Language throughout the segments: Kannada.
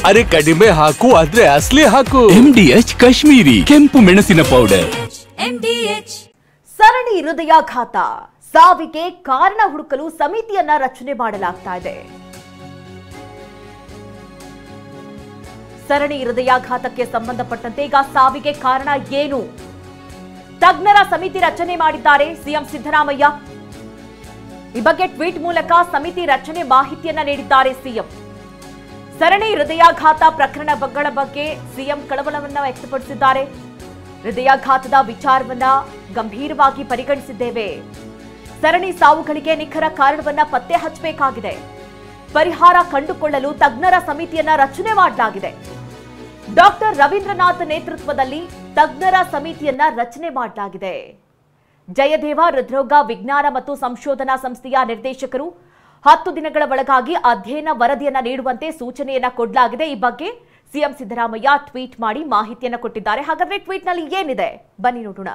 ಅರೆ ಕಡಿಮೆ ಹಾಕು ಆದ್ರೆ ಅಸಲಿ ಹಾಕು. MDH ಕಾಶ್ಮೀರಿ ಕೆಂಪು ಮೆಣಸಿನ ಪೌಡರ್. ಸರಣಿ ಹೃದಯಾಘಾತ ಸಾವಿಗೆ ಕಾರಣ ಹುಡುಕಲು ಸಮಿತಿಯನ್ನ ರಚನೆ ಮಾಡಲಾಗ್ತಾ ಇದೆ. ಸರಣಿ ಹೃದಯಾಘಾತಕ್ಕೆ ಸಂಬಂಧಪಟ್ಟಂತೆ ಈಗ ಸಾವಿಗೆ ಕಾರಣ ಏನು? ತಜ್ಞರ ಸಮಿತಿ ರಚನೆ ಮಾಡಿದ್ದಾರೆ ಸಿಎಂ ಸಿದ್ದರಾಮಯ್ಯ. ಈ ಬಗ್ಗೆ ಟ್ವೀಟ್ ಮೂಲಕ ಸಮಿತಿ ರಚನೆ ಮಾಹಿತಿಯನ್ನ ನೀಡಿದ್ದಾರೆ ಸಿಎಂ. ಸರಣಿ ಹೃದಯಾಘಾತ ಪ್ರಕರಣಗಳ ಬಗ್ಗೆ ಸಿಎಂ ಕಳವಳವನ್ನ ವ್ಯಕ್ತಪಡಿಸಿದ್ದಾರೆ. ಹೃದಯಾಘಾತದ ವಿಚಾರವನ್ನ ಗಂಭೀರವಾಗಿ ಪರಿಗಣಿಸಿದ್ದೇವೆ. ಸರಣಿ ಸಾವುಗಳಿಗೆ ನಿಖರ ಕಾರಣವನ್ನ ಪತ್ತೆ ಹಚ್ಚಬೇಕಾಗಿದೆ. ಪರಿಹಾರ ಕಂಡುಕೊಳ್ಳಲು ತಜ್ಞರ ಸಮಿತಿಯನ್ನ ರಚನೆ ಮಾಡಲಾಗಿದೆ. ಡಾಕ್ಟರ್ ರವೀಂದ್ರನಾಥ್ ನೇತೃತ್ವದಲ್ಲಿ ತಜ್ಞರ ಸಮಿತಿಯನ್ನ ರಚನೆ ಮಾಡಲಾಗಿದೆ. ಜಯದೇವ ಹೃದ್ರೋಗ ವಿಜ್ಞಾನ ಮತ್ತು ಸಂಶೋಧನಾ ಸಂಸ್ಥೆಯ ನಿರ್ದೇಶಕರು 10 ದಿನಗಳ ಒಳಗಾಗಿ ಅಧ್ಯಯನ ವರದಿಯನ್ನ ನೀಡುವಂತೆ ಸೂಚನೆಯನ್ನ ಕೊಡಲಾಗಿದೆ. ಈ ಬಗ್ಗೆ ಸಿಎಂ ಸಿದ್ದರಾಮಯ್ಯ ಟ್ವೀಟ್ ಮಾಡಿ ಮಾಹಿತಿಯನ್ನ ಕೊಟ್ಟಿದ್ದಾರೆ. ಹಾಗಾದ್ರೆ ಟ್ವೀಟ್ ನಲ್ಲಿ ಏನಿದೆ ಬನ್ನಿ ನೋಡೋಣ.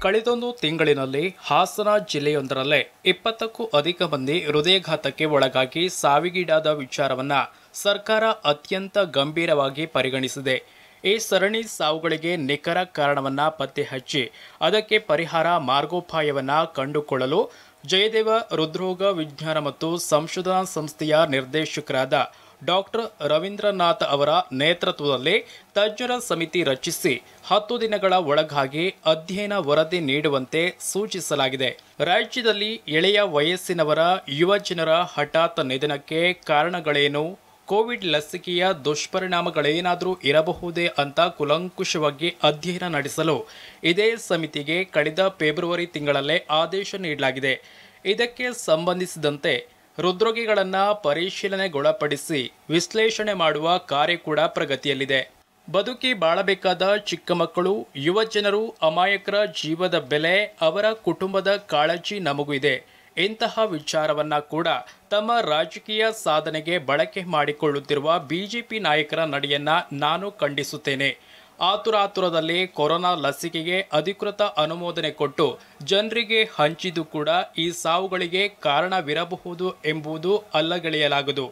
ಕಳೆದೊಂದು ತಿಂಗಳಿನಲ್ಲಿ ಹಾಸನ ಜಿಲ್ಲೆಯೊಂದರಲ್ಲೇ 20ಕ್ಕೂ ಅಧಿಕ ಮಂದಿ ಹೃದಯಾಘಾತಕ್ಕೆ ಒಳಗಾಗಿ ಸಾವಿಗೀಡಾದ ವಿಚಾರವನ್ನ ಸರ್ಕಾರ ಅತ್ಯಂತ ಗಂಭೀರವಾಗಿ ಪರಿಗಣಿಸಿದೆ. ಈ ಸರಣಿ ಸಾವುಗಳಿಗೆ ನಿಖರ ಕಾರಣವನ್ನ ಪತ್ತೆ ಹಚ್ಚಿ ಅದಕ್ಕೆ ಪರಿಹಾರ ಮಾರ್ಗೋಪಾಯವನ್ನ ಕಂಡುಕೊಳ್ಳಲು ಜಯದೇವ ಹೃದ್ರೋಗ ವಿಜ್ಞಾನ ಮತ್ತು ಸಂಶೋಧನಾ ಸಂಸ್ಥೆಯ ನಿರ್ದೇಶಕರಾದ ಡಾಕ್ಟರ್ ರವೀಂದ್ರನಾಥ್ ಅವರ ನೇತೃತ್ವದಲ್ಲಿ ತಜ್ಞರ ಸಮಿತಿ ರಚಿಸಿ 10 ದಿನಗಳ ಒಳಗಾಗಿ ಅಧ್ಯಯನ ವರದಿ ನೀಡುವಂತೆ ಸೂಚಿಸಲಾಗಿದೆ. ರಾಜ್ಯದಲ್ಲಿ ಎಳೆಯ ವಯಸ್ಸಿನವರ ಯುವ ಜನರ ಹಠಾತ್ ನಿಧನಕ್ಕೆ ಕಾರಣಗಳೇನು, ಕೋವಿಡ್ ಲಸಿಕೆಯ ದುಷ್ಪರಿಣಾಮಗಳೇನಾದರೂ ಇರಬಹುದೇ ಅಂತ ಕೂಲಂಕುಷವಾಗಿ ಅಧ್ಯಯನ ನಡೆಸಲು ಇದೇ ಸಮಿತಿಗೆ ಕಳೆದ ಫೆಬ್ರವರಿ ತಿಂಗಳಲ್ಲೇ ಆದೇಶ ನೀಡಲಾಗಿದೆ. ಇದಕ್ಕೆ ಸಂಬಂಧಿಸಿದಂತೆ ಹೃದ್ರೋಗಿಗಳನ್ನು ಪರಿಶೀಲನೆಗೊಳಪಡಿಸಿ ವಿಶ್ಲೇಷಣೆ ಮಾಡುವ ಕಾರ್ಯ ಕೂಡ ಪ್ರಗತಿಯಲ್ಲಿದೆ. ಬದುಕಿ ಬಾಳಬೇಕಾದ ಚಿಕ್ಕ ಮಕ್ಕಳು, ಯುವ ಜನರು, ಅಮಾಯಕರ ಜೀವದ ಬೆಲೆ, ಅವರ ಕುಟುಂಬದ ಕಾಳಜಿ ನಮಗೂ ಇದೆ. ಇಂತಹ ವಿಚಾರವನ್ನ ಕೂಡ ತಮ್ಮ ರಾಜಕೀಯ ಸಾಧನೆಗೆ ಬಳಕೆ ಮಾಡಿಕೊಳ್ಳುತ್ತಿರುವ ಬಿಜೆಪಿ ನಾಯಕರ ನಡೆಯನ್ನ ನಾನು ಖಂಡಿಸುತ್ತೇನೆ. ಆತುರಾತುರದಲ್ಲಿ ಕೊರೋನಾ ಲಸಿಕೆಗೆ ಅಧಿಕೃತ ಅನುಮೋದನೆ ಕೊಟ್ಟು ಜನರಿಗೆ ಹಂಚಿದ್ದು ಕೂಡ ಈ ಸಾವುಗಳಿಗೆ ಕಾರಣವಿರಬಹುದು ಎಂಬುದು ಅಲ್ಲಗಳೆಯಲಾಗದು.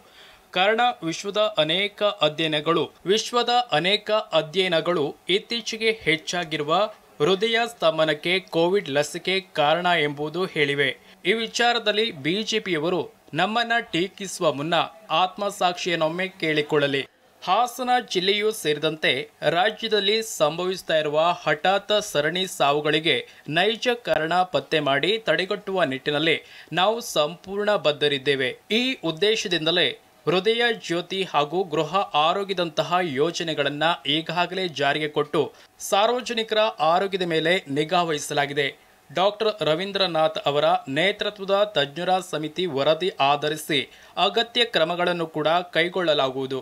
ಕಾರಣ ವಿಶ್ವದ ಅನೇಕ ಅಧ್ಯಯನಗಳು ಇತ್ತೀಚೆಗೆ ಹೆಚ್ಚಾಗಿರುವ ಹೃದಯ ಸ್ತಂಭನಕ್ಕೆ ಕೋವಿಡ್ ಲಸಿಕೆ ಕಾರಣ ಎಂಬುದು ಹೇಳಿವೆ. ಈ ವಿಚಾರದಲ್ಲಿ ಬಿಜೆಪಿಯವರು ನಮ್ಮನ್ನ ಟೀಕಿಸುವ ಮುನ್ನ ಆತ್ಮಸಾಕ್ಷಿಯನ್ನೊಮ್ಮೆ ಕೇಳಿಕೊಳ್ಳಲಿ. ಹಾಸನ ಜಿಲ್ಲೆಯೂ ಸೇರಿದಂತೆ ರಾಜ್ಯದಲ್ಲಿ ಸಂಭವಿಸ್ತಾ ಇರುವ ಹಠಾತ್ ಸರಣಿ ಸಾವುಗಳಿಗೆ ನೈಜ ಕಾರಣ ಪತ್ತೆ ಮಾಡಿ ತಡೆಗಟ್ಟುವ ನಿಟ್ಟಿನಲ್ಲಿ ನಾವು ಸಂಪೂರ್ಣ ಬದ್ಧರಿದ್ದೇವೆ. ಈ ಉದ್ದೇಶದಿಂದಲೇ ಹೃದಯ ಜ್ಯೋತಿ ಹಾಗೂ ಗೃಹ ಆರೋಗ್ಯದಂತಹ ಯೋಜನೆಗಳನ್ನು ಈಗಾಗಲೇ ಜಾರಿಗೆ ಕೊಟ್ಟು ಸಾರ್ವಜನಿಕರ ಆರೋಗ್ಯದ ಮೇಲೆ ನಿಗಾ ವಹಿಸಲಾಗಿದೆ. ಡಾಕ್ಟರ್ ರವೀಂದ್ರನಾಥ್ ಅವರ ನೇತೃತ್ವದ ತಜ್ಞರ ಸಮಿತಿ ವರದಿ ಆಧರಿಸಿ ಅಗತ್ಯ ಕ್ರಮಗಳನ್ನು ಕೂಡ ಕೈಗೊಳ್ಳಲಾಗುವುದು.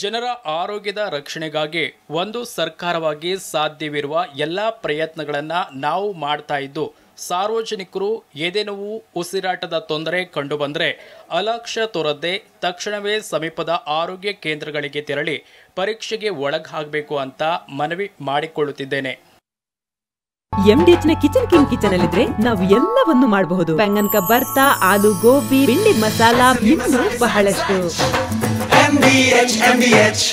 ಜನರ ಆರೋಗ್ಯದ ರಕ್ಷಣೆಗಾಗಿ ಒಂದು ಸರ್ಕಾರವಾಗಿ ಸಾಧ್ಯವಿರುವ ಎಲ್ಲ ಪ್ರಯತ್ನಗಳನ್ನು ನಾವು ಮಾಡ್ತಾ ಇದ್ದು, ಸಾರ್ವಜನಿಕರು ಎದೆನೋವು, ಉಸಿರಾಟದ ತೊಂದರೆ ಕಂಡುಬಂದರೆ ಅಲಕ್ಷ್ಯ ತೋರದೆ ತಕ್ಷಣವೇ ಸಮೀಪದ ಆರೋಗ್ಯ ಕೇಂದ್ರಗಳಿಗೆ ತೆರಳಿ ಪರೀಕ್ಷೆಗೆ ಒಳಗಾಗಬೇಕು ಅಂತ ಮನವಿ ಮಾಡಿಕೊಳ್ಳುತ್ತಿದ್ದೇನೆ. MDH ನ ಕಿಚನ್ ಅಲ್ಲಿದ್ರೆ ನಾವು ಎಲ್ಲವನ್ನು ಮಾಡಬಹುದು. ಬೆಂಗನ್ ಕ ಬರ್ತಾ, ಆಲೂ ಗೋಬಿ, ಭಿಂಡಿ ಮಸಾಲಾ, ಇನ್ನೂ ಬಹಳಷ್ಟು. MDH